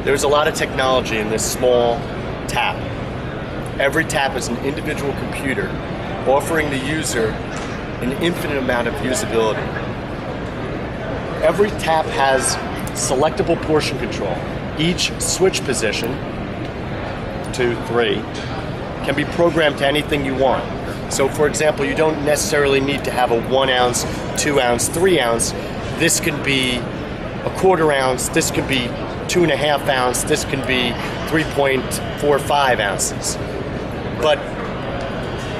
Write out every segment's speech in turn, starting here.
There's a lot of technology in this small tap. Every tap is an individual computer offering the user an infinite amount of usability. Every tap has selectable portion control. Each switch position, 2, 3, can be programmed to anything you want. So for example, you don't necessarily need to have a 1 ounce, 2 ounce, 3 ounce. This can be a 1/4 ounce, this could be 2.5 ounce, this can be 3.45 ounces. But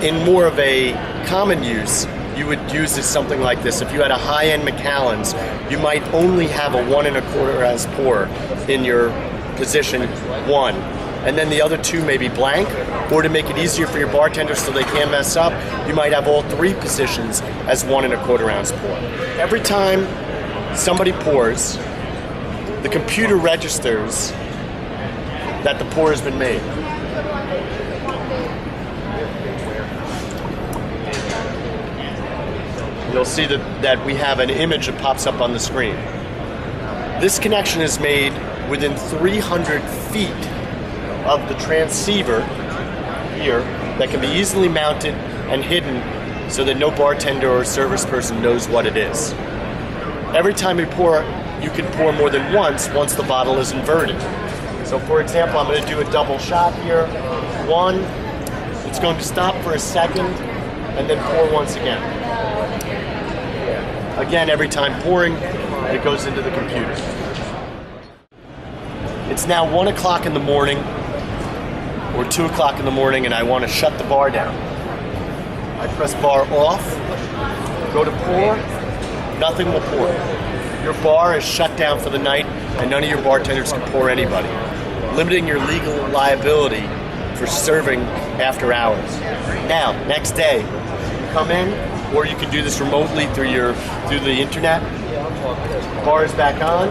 in more of a common use, you would use it something like this. If you had a high-end Macallan's, you might only have a 1 1/4 ounce pour in your position 1. And then the other 2 may be blank, or to make it easier for your bartenders so they can't mess up, you might have all 3 positions as 1 1/4 ounce pour. Every time somebody pours, the computer registers that the pour has been made. You'll see that we have an image that pops up on the screen. This connection is made within 300 feet of the transceiver here that can be easily mounted and hidden so that no bartender or service person knows what it is. Every time you pour, you can pour more than once the bottle is inverted. So for example, I'm going to do a double shot here. 1, it's going to stop for a second and then pour once again. Again, every time pouring, it goes into the computer. It's now 1 o'clock in the morning or 2 o'clock in the morning and I want to shut the bar down. I press bar off, go to pour, nothing will pour. Your bar is shut down for the night and none of your bartenders can pour anybody, limiting your legal liability for serving after hours. Now, next day, you come in, or you can do this remotely through the internet. Bar is back on.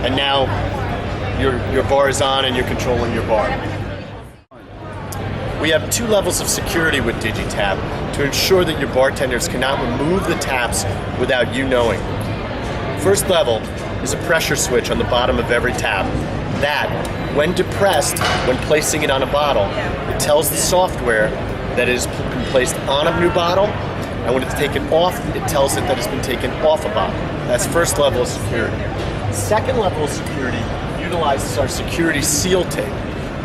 And now your bar is on and you're controlling your bar. We have 2 levels of security with DigiTap to ensure that your bartenders cannot remove the taps without you knowing. First level is a pressure switch on the bottom of every tap. That, when depressed, when placing it on a bottle, it tells the software that it has been placed on a new bottle, and when it's taken off, it tells it that it's been taken off a bottle. That's first level of security. Second level of security utilizes our security seal tape.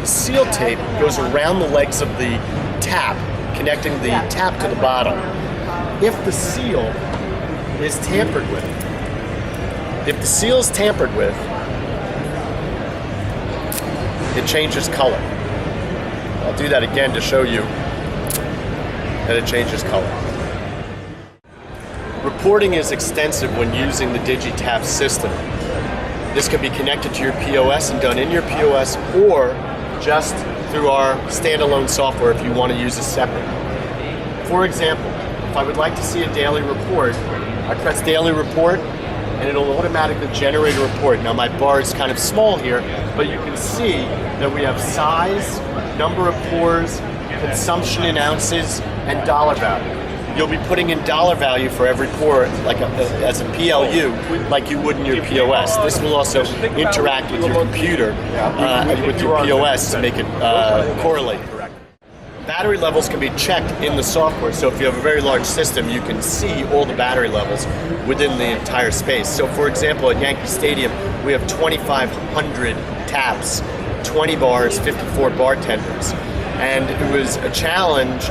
The seal tape goes around the legs of the tap, connecting the tap to the bottle. If the seal is tampered with, it changes color. I'll do that again to show you that it changes color. Reporting is extensive when using the DigiTap system. This can be connected to your POS and done in your POS, or just through our standalone software if you want to use it separate. For example, if I would like to see a daily report, I press daily report and it'll automatically generate a report. Now my bar is kind of small here, but you can see that we have size, number of pours, consumption in ounces, and dollar value. You'll be putting in dollar value for every pour as a PLU, like you would in your POS. This will also interact with your computer and with your POS to make it correlate correctly. Battery levels can be checked in the software, so if you have a very large system, you can see all the battery levels within the entire space. So for example, at Yankee Stadium, we have 2,500 taps, 20 bars, 54 bartenders. And it was a challenge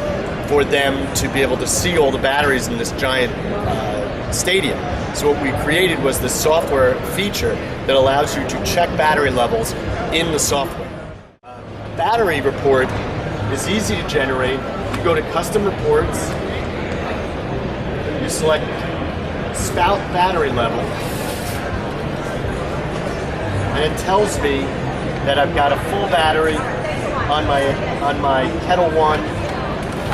for them to be able to see all the batteries in this giant stadium. So what we created was this software feature that allows you to check battery levels in the software. Battery report is easy to generate. You go to custom reports, you select spout battery level, and it tells me that I've got a full battery on my Kettle 1.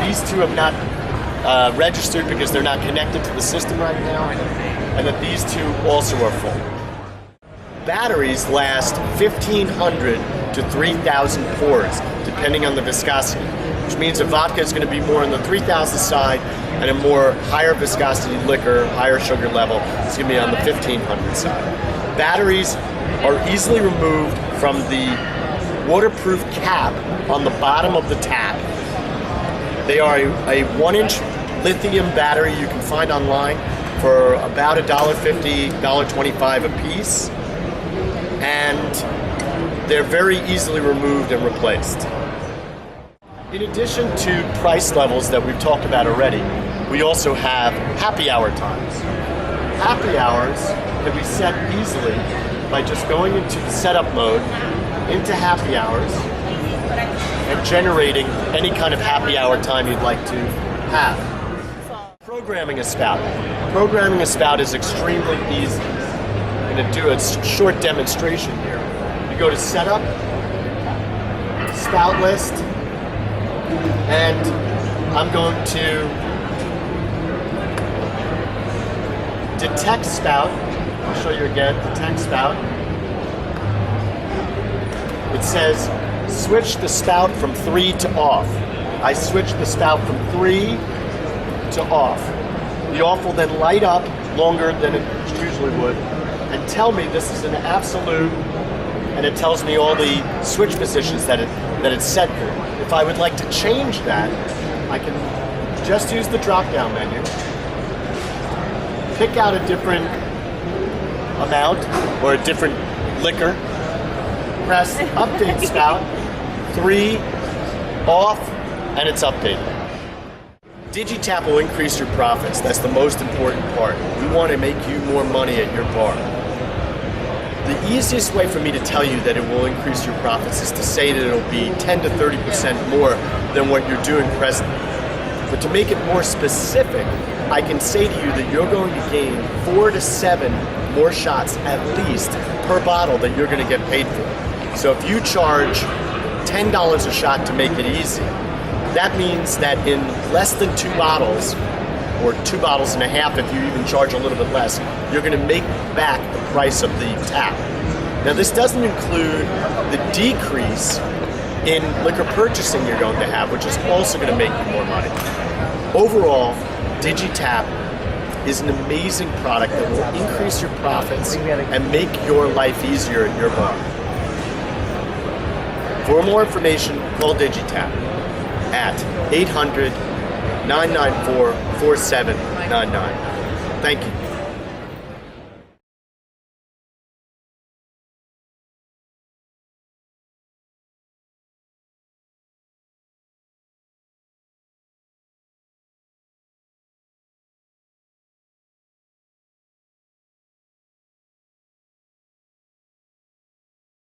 These 2 have not registered because they're not connected to the system right now, and that these 2 also are full. Batteries last 1,500 to 3,000 pours, depending on the viscosity. which means a vodka is going to be more on the 3,000 side, and a more higher viscosity liquor, higher sugar level, is going to be on the 1,500 side. Batteries are easily removed from the waterproof cap on the bottom of the tap. They are a 1-inch lithium battery you can find online for about $1.50, $1.25 a piece, and they're very easily removed and replaced. In addition to price levels that we've talked about already, we also have happy hour times. Happy hours can be set easily by just going into the setup mode, into happy hours, and generating any kind of happy hour time you'd like to have. Programming a spout. Programming a spout is extremely easy. I'm going to do a short demonstration here. You go to Setup, Spout List, and I'm going to detect spout. I'll show you again, detect spout. It says switch the spout from 3 to off. I switch the spout from 3 to off. The off will then light up longer than it usually would and tell me this is an absolute, and it tells me all the switch positions that it's set for. If I would like to change that, I can just use the drop-down menu, pick out a different amount or a different liquor, press update spout, 3, off, and it's updated. DigiTap will increase your profits. That's the most important part. We want to make you more money at your bar. The easiest way for me to tell you that it will increase your profits is to say that it'll be 10 to 30% more than what you're doing presently. But to make it more specific, I can say to you that you're going to gain 4 to 7 more shots at least per bottle that you're going to get paid for. So if you charge $10 a shot to make it easy, that means that in less than 2 bottles, or 2 bottles and a half if you even charge a little bit less, you're going to make back the price of the tap. Now this doesn't include the decrease in liquor purchasing you're going to have, which is also going to make you more money. Overall, DigiTap is an amazing product that will increase your profits and make your life easier at your bar. For more information, call DigiTap at 800-994-4799. Thank you.